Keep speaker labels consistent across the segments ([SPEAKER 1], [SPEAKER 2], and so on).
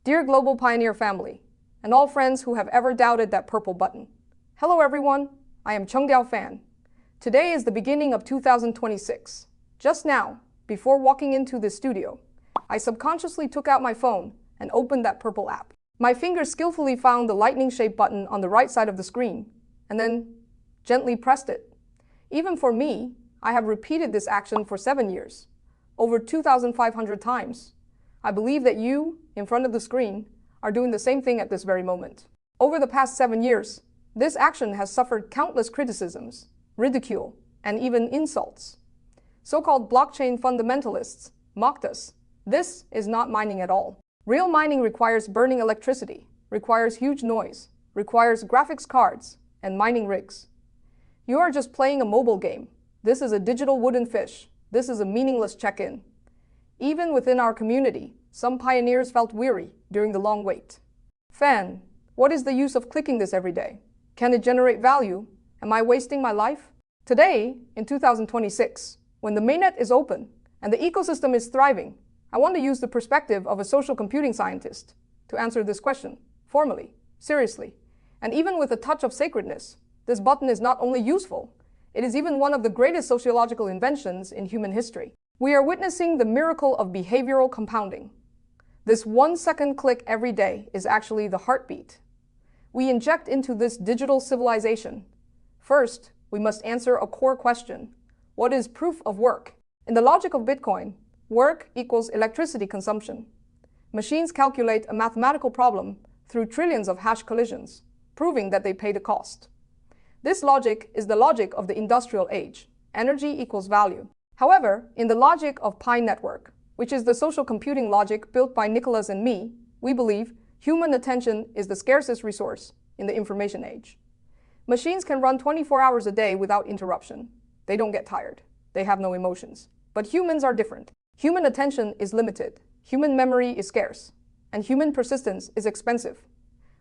[SPEAKER 1] Dear Global Pioneer family, and all friends who have ever doubted that purple button. Hello everyone, I am Chung Diao Fan. Today is the beginning of 2026. Just now, before walking into this studio, I subconsciously took out my phone and opened that purple app. My fingers skillfully found the lightning-shaped button on the right side of the screen, and then gently pressed it. Even for me, I have repeated this action for 7 years, over 2,500 times. I believe that you, in front of the screen, are doing the same thing at this very moment. Over the past 7 years, this action has suffered countless criticisms, ridicule, and even insults. So-called blockchain fundamentalists mocked us. This is not mining at all. Real mining requires burning electricity, requires huge noise, requires graphics cards, and mining rigs. You are just playing a mobile game. This is a digital wooden fish. This is a meaningless check-in. Even within our community, some pioneers felt weary during the long wait. Fan, what is the use of clicking this every day? Can it generate value? Am I wasting my life? Today, in 2026, when the mainnet is open and the ecosystem is thriving, I want to use the perspective of a social computing scientist to answer this question, formally, seriously, and even with a touch of sacredness. This button is not only useful, it is even one of the greatest sociological inventions in human history. We are witnessing the miracle of behavioral compounding. This 1-second click every day is actually the heartbeat. We inject into this digital civilization. First, we must answer a core question. What is proof of work? In the logic of Bitcoin, work equals electricity consumption. Machines calculate a mathematical problem through trillions of hash collisions, proving that they pay the cost. This logic is the logic of the industrial age. Energy equals value. However, in the logic of Pi Network, which is the social computing logic built by Nicholas and me, we believe human attention is the scarcest resource in the information age. Machines can run 24 hours a day without interruption. They don't get tired. They have no emotions. But humans are different. Human attention is limited. Human memory is scarce. And human persistence is expensive.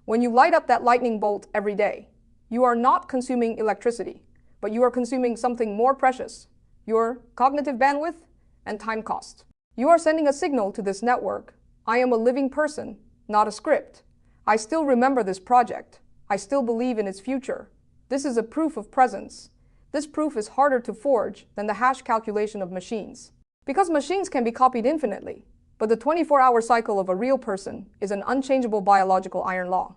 [SPEAKER 1] When you light up that lightning bolt every day, you are not consuming electricity, but you are consuming something more precious, your cognitive bandwidth and time cost. You are sending a signal to this network. I am a living person, not a script. I still remember this project. I still believe in its future. This is a proof of presence. This proof is harder to forge than the hash calculation of machines. Because machines can be copied infinitely, but the 24-hour cycle of a real person is an unchangeable biological iron law.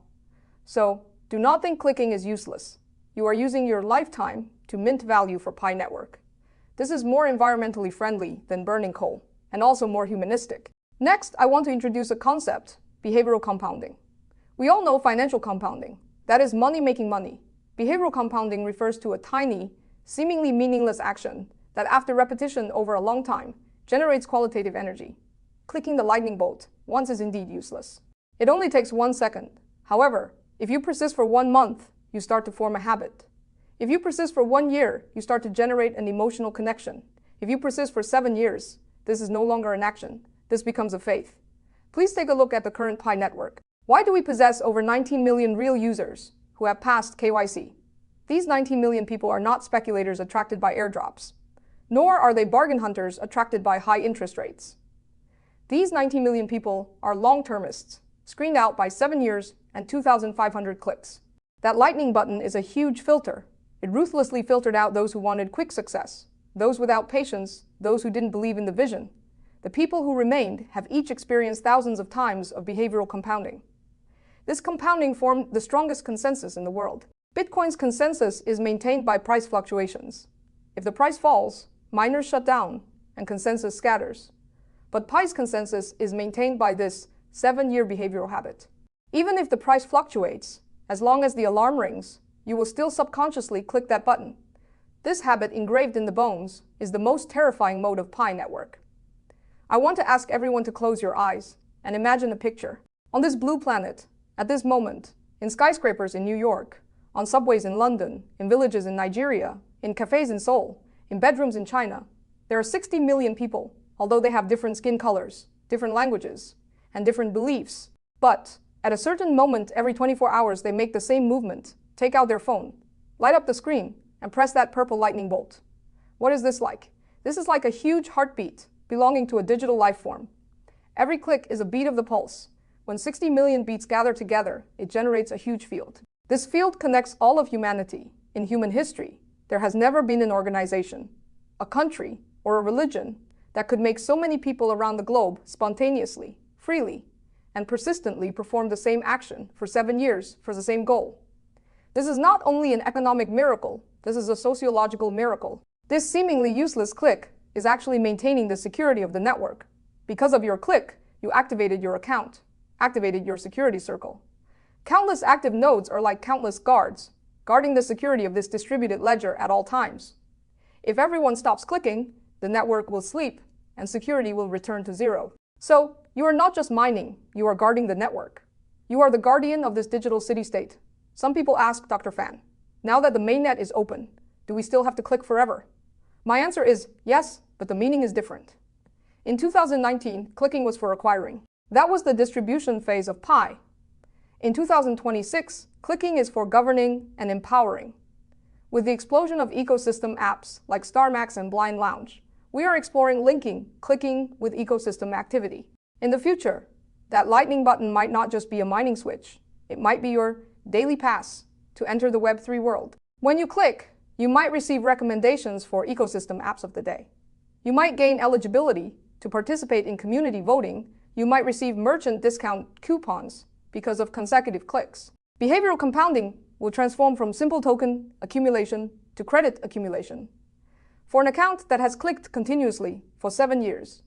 [SPEAKER 1] So, do not think clicking is useless. You are using your lifetime to mint value for Pi Network. This is more environmentally friendly than burning coal, and also more humanistic. Next, I want to introduce a concept, behavioral compounding. We all know financial compounding. That is money making money. Behavioral compounding refers to a tiny, seemingly meaningless action that after repetition over a long time generates qualitative energy. Clicking the lightning bolt once is indeed useless. It only takes 1 second. However, if you persist for 1 month, you start to form a habit. If you persist for 1 year, you start to generate an emotional connection. If you persist for 7 years, this is no longer an action. This becomes a faith. Please take a look at the current Pi network. Why do we possess over 19 million real users who have passed KYC? These 19 million people are not speculators attracted by airdrops, nor are they bargain hunters attracted by high interest rates. These 19 million people are long-termists, screened out by 7 years and 2,500 clicks. That lightning button is a huge filter. It ruthlessly filtered out those who wanted quick success, those without patience, those who didn't believe in the vision. The people who remained have each experienced thousands of times of behavioral compounding. This compounding formed the strongest consensus in the world. Bitcoin's consensus is maintained by price fluctuations. If the price falls, miners shut down and consensus scatters. But Pi's consensus is maintained by this 7-year behavioral habit. Even if the price fluctuates, as long as the alarm rings, you will still subconsciously click that button. This habit engraved in the bones is the most terrifying mode of Pi Network. I want to ask everyone to close your eyes and imagine a picture. On this blue planet, at this moment, in skyscrapers in New York, on subways in London, in villages in Nigeria, in cafes in Seoul, in bedrooms in China, there are 60 million people, although they have different skin colors, different languages, and different beliefs. But at a certain moment every 24 hours, they make the same movement, take out their phone, light up the screen, and press that purple lightning bolt. What is this like? This is like a huge heartbeat belonging to a digital life form. Every click is a beat of the pulse, When 60 million beats gather together, it generates a huge field. This field connects all of humanity. In human history, there has never been an organization, a country, or a religion that could make so many people around the globe spontaneously, freely, and persistently perform the same action for 7 years for the same goal. This is not only an economic miracle, this is a sociological miracle. This seemingly useless click is actually maintaining the security of the network. Because of your click, you activated your account, activated your security circle. Countless active nodes are like countless guards, guarding the security of this distributed ledger at all times. If everyone stops clicking, the network will sleep and security will return to zero. So, you are not just mining, you are guarding the network. You are the guardian of this digital city-state. Some people ask Dr. Fan, now that the mainnet is open, do we still have to click forever? My answer is yes, but the meaning is different. In 2019, clicking was for acquiring. That was the distribution phase of Pi. In 2026, clicking is for governing and empowering. With the explosion of ecosystem apps like StarMax and Blind Lounge, we are exploring linking clicking with ecosystem activity. In the future, that lightning button might not just be a mining switch. It might be your daily pass to enter the Web3 world. When you click, you might receive recommendations for ecosystem apps of the day. You might gain eligibility to participate in community voting. You might receive merchant discount coupons because of consecutive clicks. Behavioral compounding will transform from simple token accumulation to credit accumulation. For an account that has clicked continuously for 7 years,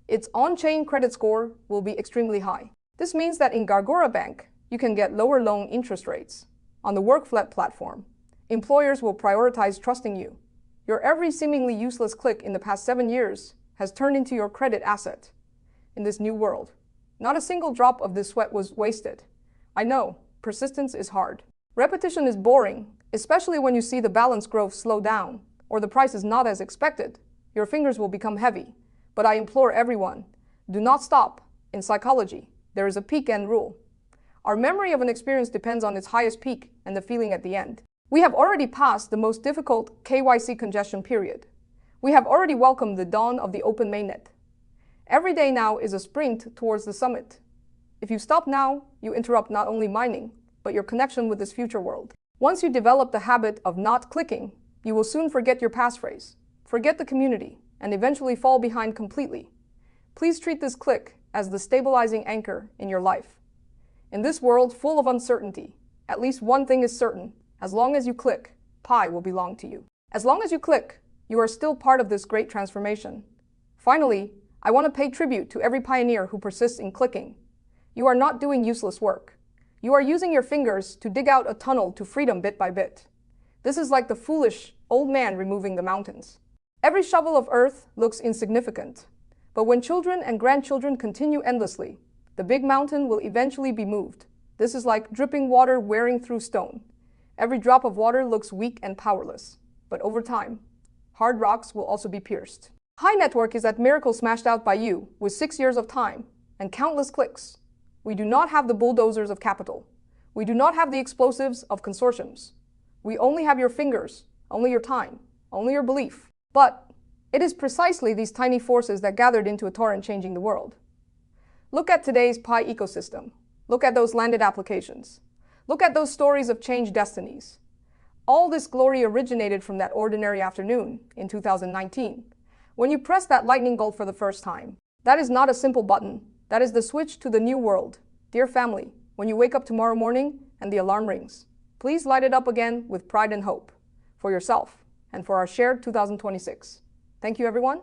[SPEAKER 1] its on-chain credit score will be extremely high. This means that in Gargora Bank, you can get lower loan interest rates. On the Workflet platform, employers will prioritize trusting you. Your every seemingly useless click in the past 7 years has turned into your credit asset. In this new world, not a single drop of this sweat was wasted. I know, persistence is hard. Repetition is boring, especially when you see the balance growth slow down, or the price is not as expected. Your fingers will become heavy. But I implore everyone, do not stop. In psychology, there is a peak end rule. Our memory of an experience depends on its highest peak and the feeling at the end. We have already passed the most difficult KYC congestion period. We have already welcomed the dawn of the open mainnet. Every day now is a sprint towards the summit. If you stop now, you interrupt not only mining, but your connection with this future world. Once you develop the habit of not clicking, you will soon forget your passphrase, forget the community, and eventually fall behind completely. Please treat this click as the stabilizing anchor in your life. In this world full of uncertainty, at least one thing is certain. As long as you click, Pi will belong to you. As long as you click, you are still part of this great transformation. Finally, I want to pay tribute to every pioneer who persists in clicking. You are not doing useless work. You are using your fingers to dig out a tunnel to freedom bit by bit. This is like the foolish old man removing the mountains. Every shovel of earth looks insignificant, but when children and grandchildren continue endlessly, the big mountain will eventually be moved. This is like dripping water wearing through stone. Every drop of water looks weak and powerless, but over time, hard rocks will also be pierced. Pi Network is that miracle smashed out by you with 6 years of time and countless clicks. We do not have the bulldozers of capital. We do not have the explosives of consortiums. We only have your fingers, only your time, only your belief. But it is precisely these tiny forces that gathered into a torrent changing the world. Look at today's Pi ecosystem. Look at those landed applications. Look at those stories of changed destinies. All this glory originated from that ordinary afternoon in 2019, when you pressed that lightning bolt for the first time. That is not a simple button. That is the switch to the new world. Dear family, when you wake up tomorrow morning and the alarm rings, please light it up again with pride and hope for yourself and for our shared 2026. Thank you, everyone.